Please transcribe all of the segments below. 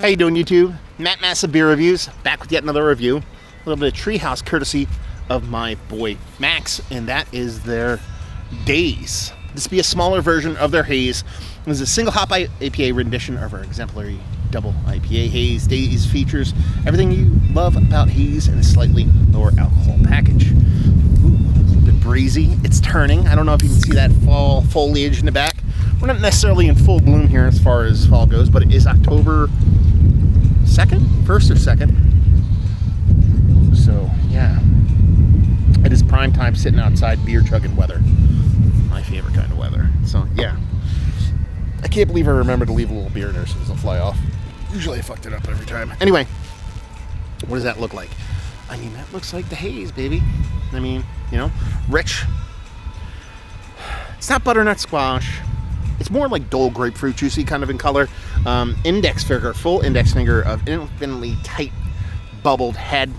How you doing, YouTube? Matt Massive Beer Reviews, back with yet another review. A little bit of Treehouse courtesy of my boy Max, and that is their Daze. This will be a smaller version of their Haze. This is a single hop IPA rendition of our exemplary double IPA Haze. Daze features everything you love about Haze in a slightly lower alcohol package. Ooh, a little bit breezy. It's turning. I don't know if you can see that fall foliage in the back. We're not necessarily in full bloom here as far as fall goes, but it is October 2nd? 1st or 2nd? So, yeah. It is prime time sitting outside beer chugging weather. My favorite kind of weather. So, yeah. I can't believe I remembered to leave a little beer in there so it doesn't fly off. Usually I fucked it up every time. Anyway, what does that look like? I mean, that looks like the Haze, baby. I mean, you know, rich. It's not butternut squash. It's more like Dole grapefruit juicy kind of in color. Index finger, full index finger of infinitely tight bubbled head.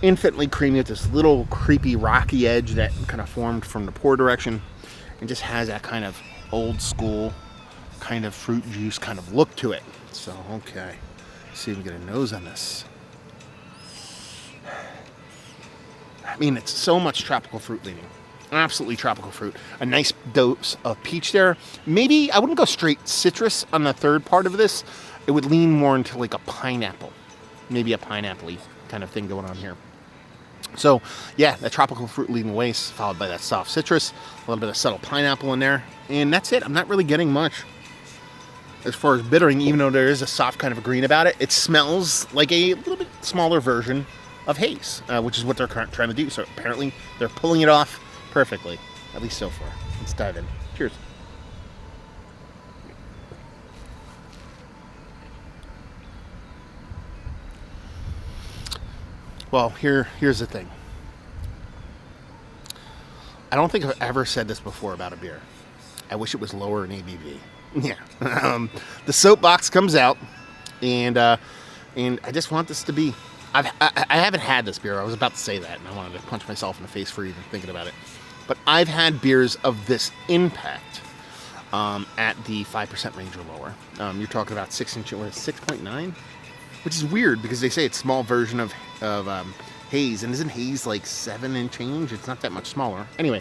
Infinitely creamy with this little creepy rocky edge that kind of formed from the pour direction. And just has that kind of old school kind of fruit juice kind of look to it. So, okay. Let's see if we get a nose on this. I mean, it's so much tropical fruit leaning. Absolutely tropical fruit. A nice dose of peach there. Maybe, I wouldn't go straight citrus on the third part of this. It would lean more into like a pineapple. Maybe a pineapple-y kind of thing going on here. So, yeah, that tropical fruit leading away, followed by that soft citrus. A little bit of subtle pineapple in there. And that's it. I'm not really getting much as far as bittering, even though there is a soft kind of a green about it. It smells like a little bit smaller version of Haze, which is what they're trying to do. So apparently they're pulling it off perfectly, at least so far. Let's dive in. Cheers. Well, here's the thing. I don't think I've ever said this before about a beer. I wish it was lower in ABV. Yeah. The soapbox comes out, and I just want this to be. I haven't had this beer. I was about to say that, and I wanted to punch myself in the face for even thinking about it. But I've had beers of this impact at the 5% range or lower. You're talking about 6.9, which is weird because they say it's a small version of Haze, and isn't Haze like 7 and change? It's not that much smaller. Anyway,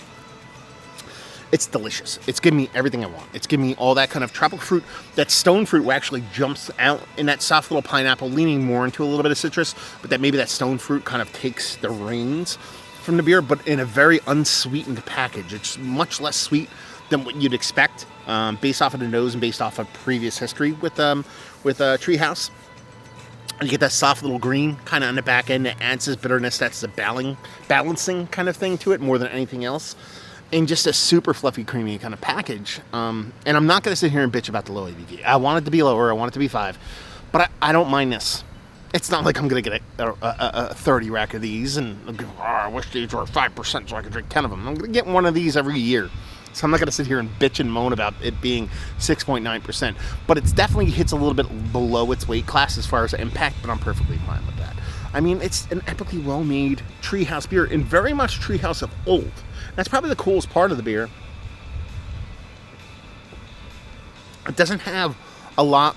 it's delicious. It's giving me everything I want. It's giving me all that kind of tropical fruit. That stone fruit actually jumps out in that soft little pineapple, leaning more into a little bit of citrus, but that maybe that stone fruit kind of takes the reins from the beer, but in a very unsweetened package. It's much less sweet than what you'd expect, based off of the nose and based off of previous history with Treehouse. And you get that soft little green kind of on the back end that adds this bitterness. That's the balancing kind of thing to it more than anything else. And just a super fluffy, creamy kind of package. And I'm not going to sit here and bitch about the low ABV. I want it to be lower. I want it to be 5. But I don't mind this. It's not like I'm going to get a 30 rack of these and go, I wish these were 5% so I could drink 10 of them. I'm going to get one of these every year. So I'm not going to sit here and bitch and moan about it being 6.9%. But it definitely hits a little bit below its weight class as far as the impact, but I'm perfectly fine with that. I mean, it's an epically well-made Treehouse beer, and very much Treehouse of old. That's probably the coolest part of the beer. It doesn't have a lot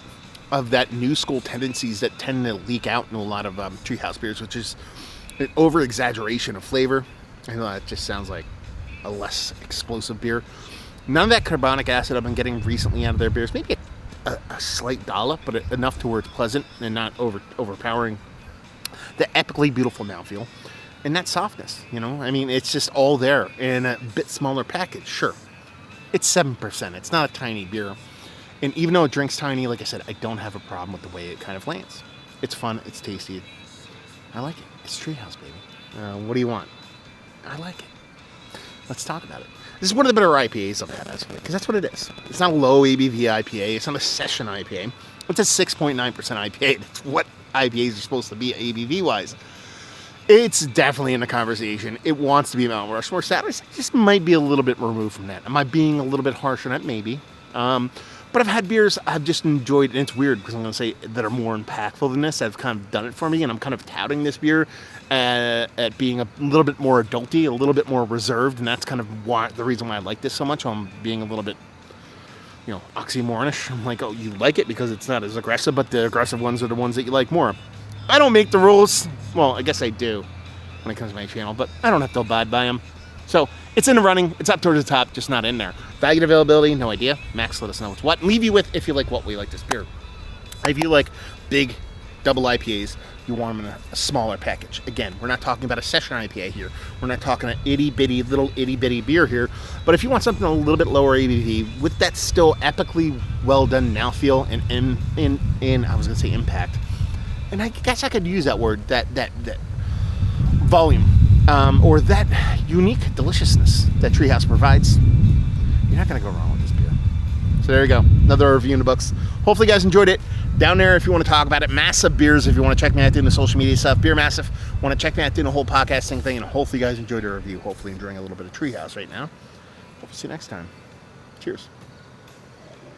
of that new school tendencies that tend to leak out in a lot of Treehouse beers, which is an over-exaggeration of flavor. I know that just sounds like a less explosive beer. None of that carbonic acid I've been getting recently out of their beers. Maybe a slight dollop, but enough to where it's pleasant and not overpowering. The epically beautiful mouthfeel. And that softness, you know? I mean, it's just all there in a bit smaller package, sure. It's 7%. It's not a tiny beer. And even though it drinks tiny, like I said, I don't have a problem with the way it kind of lands. It's fun. It's tasty. I like it. It's Treehouse, baby. What do you want? I like it. Let's talk about it. This is one of the better IPAs I've had, because that's what it is. It's not a low ABV IPA. It's not a session IPA. It's a 6.9% IPA. That's what IPAs are supposed to be ABV-wise. It's definitely in the conversation. It wants to be Mount Rushmore status. It just might be a little bit removed from that. Am I being a little bit harsh on it? Maybe. But I've had beers I've just enjoyed, and it's weird because I'm going to say that are more impactful than this. I've kind of done it for me, and I'm kind of touting this beer at being a little bit more adulty, a little bit more reserved, and that's kind of the reason why I like this so much. I'm being a little bit oxymoronish. I'm like, oh, you like it because it's not as aggressive, but the aggressive ones are the ones that you like more. I don't make the rules. Well, I guess I do when it comes to my channel, but I don't have to abide by them. So it's in the running. It's up towards the top, just not in there. Value and availability, no idea. Max, let us know what's what. And leave you with, if you like what we like this beer. If you like big double IPAs, you want them in a smaller package. Again, we're not talking about a session IPA here. We're not talking an little itty bitty beer here. But if you want something a little bit lower ABV with that still epically well done mouthfeel and I was gonna say impact, and I guess I could use that word, that volume, or that unique deliciousness that Treehouse provides, you're not gonna go wrong with this beer. So there you go, another review in the books. Hopefully you guys enjoyed it. Down there if you want to talk about it. Massive Beers if you want to check me out doing the social media stuff. Beer Massive, want to check me out doing the whole podcasting thing, and hopefully you guys enjoyed the review. Hopefully enjoying a little bit of Treehouse right now. Hope to see you next time. Cheers.